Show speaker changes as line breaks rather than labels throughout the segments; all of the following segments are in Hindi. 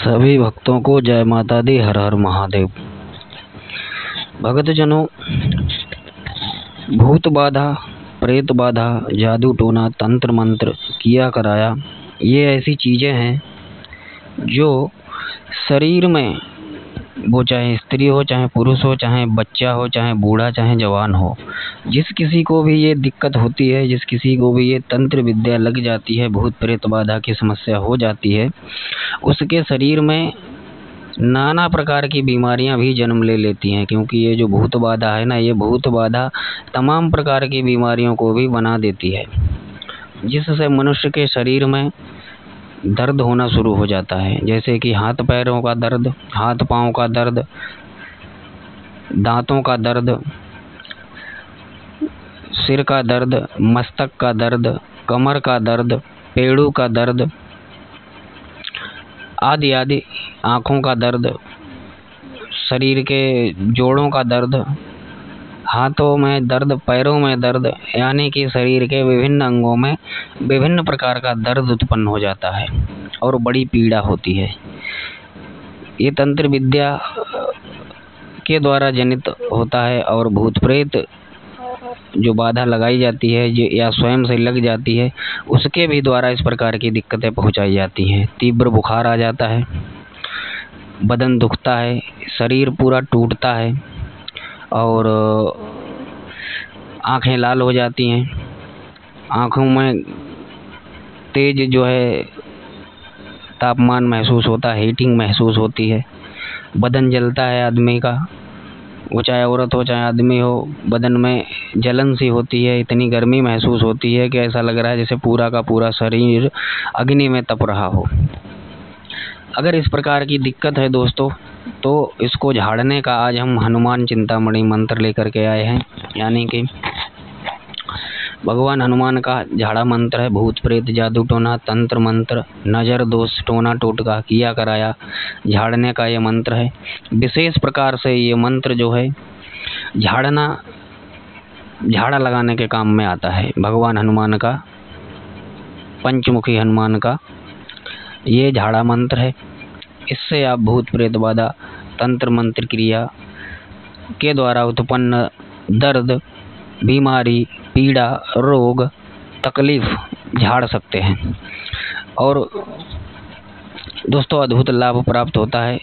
सभी भक्तों को जय माता दी, हर हर महादेव। भक्तजनों, भूत बाधा, प्रेत बाधा, जादू टोना, तंत्र मंत्र, किया कराया, ये ऐसी चीज़ें हैं जो शरीर में, वो चाहे स्त्री हो, चाहे पुरुष हो, चाहे बच्चा हो, चाहे बूढ़ा, चाहे जवान हो, जिस किसी को भी ये दिक्कत होती है, जिस किसी को भी ये तंत्र विद्या लग जाती है, भूत प्रेत बाधा की समस्या हो जाती है, उसके शरीर में नाना प्रकार की बीमारियां भी जन्म ले लेती हैं। क्योंकि ये जो भूत बाधा है ना, ये भूत बाधा तमाम प्रकार की बीमारियों को भी बना देती है, जिससे मनुष्य के शरीर में दर्द होना शुरू हो जाता है। जैसे कि हाथ पैरों का दर्द, हाथ पाँव का दर्द, दांतों का दर्द, सिर का दर्द, मस्तक का दर्द, कमर का दर्द, पेड़ों का दर्द आदि आदि, आँखों का दर्द, शरीर के जोड़ों का दर्द, हाथों में दर्द, पैरों में दर्द, यानी कि शरीर के विभिन्न अंगों में विभिन्न प्रकार का दर्द उत्पन्न हो जाता है और बड़ी पीड़ा होती है। ये तंत्र विद्या के द्वारा जनित होता है और भूत प्रेत जो बाधा लगाई जाती है या स्वयं से लग जाती है, उसके भी द्वारा इस प्रकार की दिक्कतें पहुंचाई जाती हैं। तीव्र बुखार आ जाता है, बदन दुखता है, शरीर पूरा टूटता है और आँखें लाल हो जाती हैं, आँखों में तेज जो है तापमान महसूस होता है, हीटिंग महसूस होती है, बदन जलता है आदमी का, वो चाहे औरत हो चाहे आदमी हो, बदन में जलन सी होती है, इतनी गर्मी महसूस होती है कि ऐसा लग रहा है जैसे पूरा का पूरा शरीर अग्नि में तप रहा हो। अगर इस प्रकार की दिक्कत है दोस्तों, तो इसको झाड़ने का आज हम हनुमान चिंतामणि मंत्र लेकर के आए हैं। यानी कि भगवान हनुमान का झाड़ा मंत्र है। भूत प्रेत जादू टोना तंत्र मंत्र, नज़र दोष टोना टोटका किया कराया, झाड़ने का ये मंत्र है। विशेष प्रकार से ये मंत्र जो है झाड़ा लगाने के काम में आता है। भगवान हनुमान का, पंचमुखी हनुमान का ये झाड़ा मंत्र है। इससे आप भूत प्रेत बाधा, तंत्र मंत्र क्रिया के द्वारा उत्पन्न दर्द, बीमारी, पीड़ा, रोग, तकलीफ झाड़ सकते हैं। और दोस्तों, अद्भुत लाभ प्राप्त होता है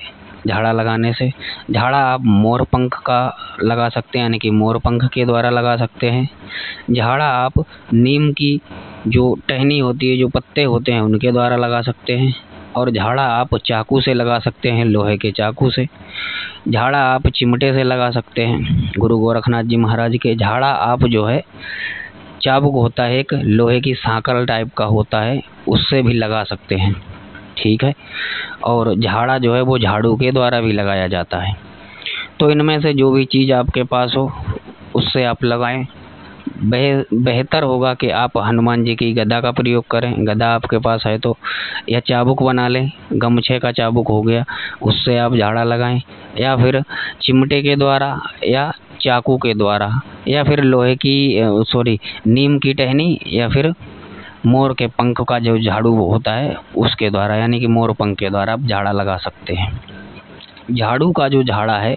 झाड़ा लगाने से। झाड़ा आप मोर पंख का लगा सकते हैं, यानी कि मोर पंख के द्वारा लगा सकते हैं। झाड़ा आप नीम की जो टहनी होती है, जो पत्ते होते हैं, उनके द्वारा लगा सकते हैं। और झाड़ा आप चाकू से लगा सकते हैं, लोहे के चाकू से। झाड़ा आप चिमटे से लगा सकते हैं, गुरु गोरखनाथ जी महाराज के। झाड़ा आप जो है चाबुक होता है, एक लोहे की सांकल टाइप का होता है, उससे भी लगा सकते हैं, ठीक है। और झाड़ा जो है वो झाड़ू के द्वारा भी लगाया जाता है। तो इनमें से जो भी चीज़ आपके पास हो उससे आप लगाएं। बेहतर होगा कि आप हनुमान जी की गदा का प्रयोग करें। गदा आपके पास है तो, या चाबुक बना लें, गमछे का चाबुक हो गया, उससे आप झाड़ा लगाएं। या फिर चिमटे के द्वारा, या चाकू के द्वारा, या फिर नीम की टहनी, या फिर मोर के पंख का जो झाड़ू होता है उसके द्वारा, यानी कि मोर पंख के द्वारा आप झाड़ा लगा सकते हैं। झाड़ू का जो झाड़ा है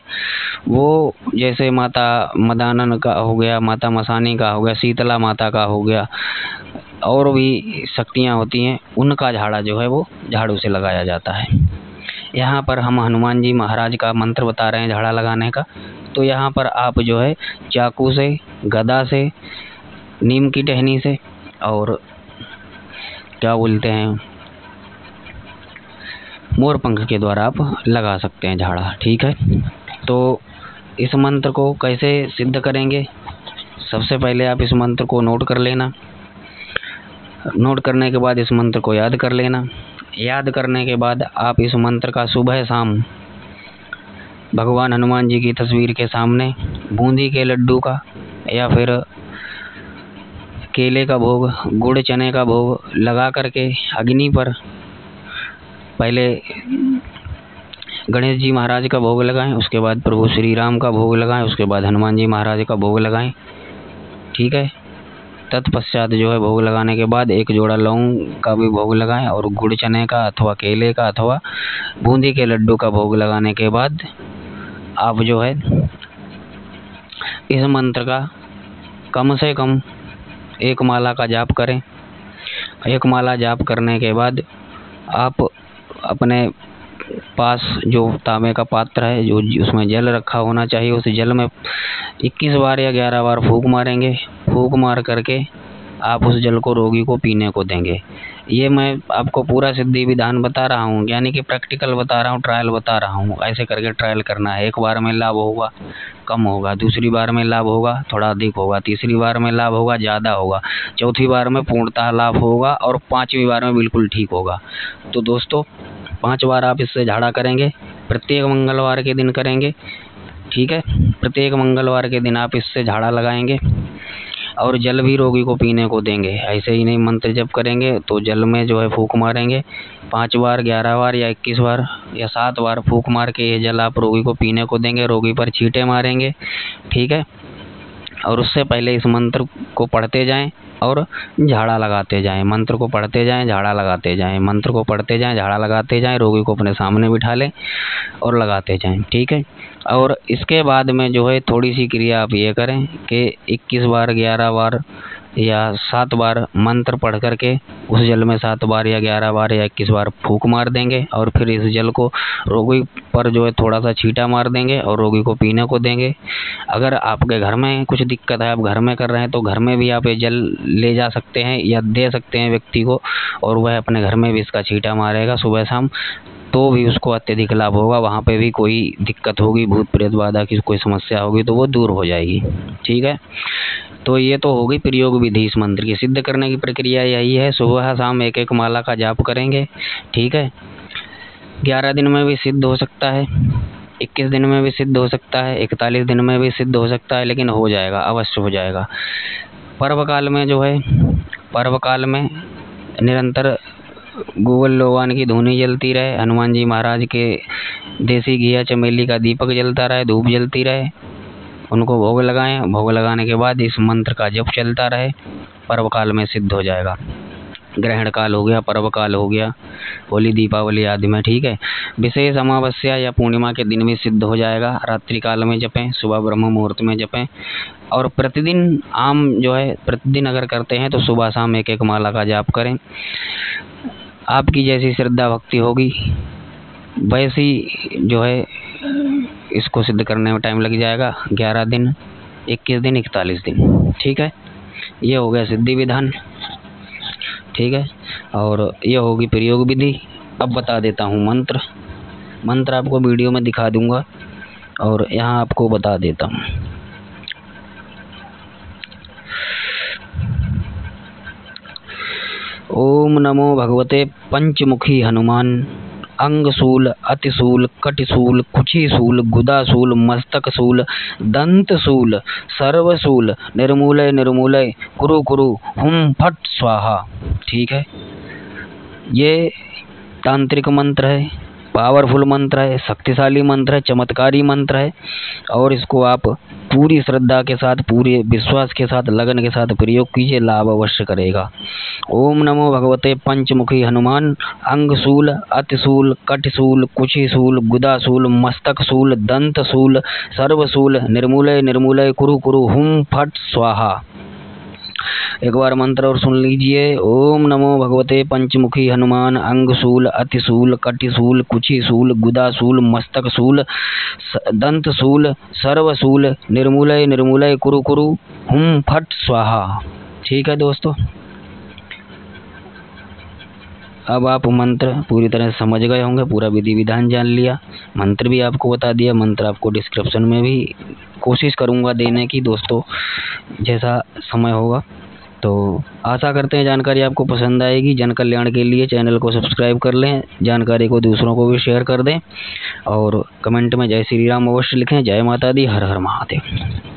वो जैसे माता मदानन का हो गया, माता मसानी का हो गया, शीतला माता का हो गया, और भी शक्तियाँ होती हैं, उनका झाड़ा जो है वो झाड़ू से लगाया जाता है। यहाँ पर हम हनुमान जी महाराज का मंत्र बता रहे हैं झाड़ा लगाने का। तो यहाँ पर आप जो है चाकू से, गदा से, नीम की टहनी से, और क्या बोलते हैं, मोर पंख के द्वारा आप लगा सकते हैं झाड़ा, ठीक है। तो इस मंत्र को कैसे सिद्ध करेंगे? सबसे पहले आप इस मंत्र को नोट कर लेना। नोट करने के बाद इस मंत्र को याद कर लेना। याद करने के बाद आप इस मंत्र का सुबह शाम भगवान हनुमान जी की तस्वीर के सामने बूंदी के लड्डू का, या फिर केले का भोग, गुड़ चने का भोग लगा करके अग्नि पर पहले गणेश जी महाराज का भोग लगाएं, उसके बाद प्रभु श्री राम का भोग लगाएं, उसके बाद हनुमान जी महाराज का भोग लगाएं, ठीक है। तत्पश्चात जो है भोग लगाने के बाद एक जोड़ा लौंग का भी भोग लगाएं और गुड़ चने का अथवा केले का अथवा बूंदी के लड्डू का भोग लगाने के बाद आप जो है इस मंत्र का कम से कम 1 माला का जाप करें। 1 माला जाप करने के बाद आप अपने पास जो तांबे का पात्र है, जो उसमें जल रखा होना चाहिए, उस जल में 21 बार या 11 बार फूंक मारेंगे। फूंक मार करके आप उस जल को रोगी को पीने को देंगे। ये मैं आपको पूरा सिद्धि विधान बता रहा हूँ, यानी कि प्रैक्टिकल बता रहा हूँ, ट्रायल बता रहा हूँ। ऐसे करके ट्रायल करना है। 1 बार में लाभ होगा, कम होगा, दूसरी बार में लाभ होगा, थोड़ा अधिक होगा, तीसरी बार में लाभ होगा, ज़्यादा होगा, चौथी बार में पूर्णतः लाभ होगा और 5वीं बार में बिल्कुल ठीक होगा। तो दोस्तों 5 बार आप इससे झाड़ा करेंगे, प्रत्येक मंगलवार के दिन करेंगे, ठीक है। प्रत्येक मंगलवार के दिन आप इससे झाड़ा लगाएंगे और जल भी रोगी को पीने को देंगे। ऐसे ही नहीं, मंत्र जप करेंगे तो जल में जो है फूंक मारेंगे 5 बार, 11 बार या 21 बार या 7 बार फूंक मार के ये जल आप रोगी को पीने को देंगे। रोगी पर छींटे मारेंगे, ठीक है। और उससे पहले इस मंत्र को पढ़ते जाएं और झाड़ा लगाते जाएं। मंत्र को पढ़ते जाएं, झाड़ा लगाते जाएं, मंत्र को पढ़ते जाएं, झाड़ा लगाते जाएं। रोगी को अपने सामने बिठा लें और लगाते जाएं, ठीक है। और इसके बाद में जो है थोड़ी सी क्रिया आप ये करें कि 21 बार, 11 बार या 7 बार मंत्र पढ़ करके उस जल में 7 बार या 11 बार या 21 बार फूंक मार देंगे और फिर इस जल को रोगी पर जो है थोड़ा सा छींटा मार देंगे और रोगी को पीने को देंगे। अगर आपके घर में कुछ दिक्कत है, आप घर में कर रहे हैं, तो घर में भी आप ये जल ले जा सकते हैं या दे सकते हैं व्यक्ति को और वह अपने घर में भी इसका छींटा मारेगा सुबह शाम, तो भी उसको अत्यधिक लाभ होगा। वहाँ पे भी कोई दिक्कत होगी, भूत प्रेत बाधा की कोई समस्या होगी तो वो दूर हो जाएगी, ठीक है। तो ये तो हो गई प्रयोग विधि। इस मंत्र की सिद्ध करने की प्रक्रिया यही है। सुबह शाम 1-1 माला का जाप करेंगे, ठीक है। 11 दिन में भी सिद्ध हो सकता है, 21 दिन में भी सिद्ध हो सकता है, 41 दिन में भी सिद्ध हो सकता है, लेकिन हो जाएगा, अवश्य हो जाएगा। पर्व काल में जो है, पर्व काल में निरंतर गूगल लोवान की धूनी जलती रहे, हनुमान जी महाराज के देसी घिया चमेली का दीपक जलता रहे, धूप जलती रहे, उनको भोग लगाएं। भोग लगाने के बाद इस मंत्र का जप चलता रहे, पर्व काल में सिद्ध हो जाएगा। ग्रहण काल हो गया, पर्व काल हो गया, होली दीपावली आदि में, ठीक है। विशेष अमावस्या या पूर्णिमा के दिन भी सिद्ध हो जाएगा। रात्रि काल में जपें, सुबह ब्रह्म मुहूर्त में जपें और प्रतिदिन आम जो है प्रतिदिन अगर करते हैं तो सुबह शाम 1-1 माला का जाप करें। आपकी जैसी श्रद्धा भक्ति होगी वैसी जो है इसको सिद्ध करने में टाइम लग जाएगा। 11 दिन, 21 दिन, 41 दिन, ठीक है। ये हो गया सिद्धि विधान, ठीक है। और ये होगी प्रयोग विधि। अब बता देता हूँ मंत्र। मंत्र आपको वीडियो में दिखा दूंगा और यहाँ आपको बता देता हूँ। ओम नमो भगवते पंचमुखी हनुमान अंगशूल, अतिशूल, कटिशूल, कुचिशूल, गुदाशूल, मस्तकशूल, दंतशूल, सर्वशूल, निर्मूलय निर्मूलय, कुरु कुरु, हुम फट स्वाहा, ठीक है। ये तांत्रिक मंत्र है, पावरफुल मंत्र है, शक्तिशाली मंत्र है, चमत्कारी मंत्र है और इसको आप पूरी श्रद्धा के साथ, पूरे विश्वास के साथ, लगन के साथ प्रयोग कीजिए, लाभ अवश्य करेगा। ओम नमो भगवते पंचमुखी हनुमान अंगशूल, अतिशूल, कटिशूल, कुचिशूल, गुदाशूल, मस्तकशूल, दंतशूल, सर्वशूल, निर्मूलय निर्मूलय, कुरु कुरु, हुम फट स्वाहा। एक बार मंत्र और सुन लीजिए। ओम नमो भगवते पंचमुखी हनुमान अंगशूल, अतिशूल, कटिशूल, कुचिशूल, गुदाशूल, मस्तकशूल, दंतशूल, सर्वशूल, निर्मूलय निर्मूलय, कुरु कुरु, हुम फट स्वाहा, ठीक है दोस्तों। अब आप मंत्र पूरी तरह से समझ गए होंगे, पूरा विधि विधान जान लिया, मंत्र भी आपको बता दिया। मंत्र आपको डिस्क्रिप्शन में भी कोशिश करूंगा देने की दोस्तों, जैसा समय होगा। तो आशा करते हैं जानकारी आपको पसंद आएगी। जन कल्याण के लिए चैनल को सब्सक्राइब कर लें, जानकारी को दूसरों को भी शेयर कर दें और कमेंट में जय श्री राम अवश्य लिखें। जय माता दी, हर हर महादेव।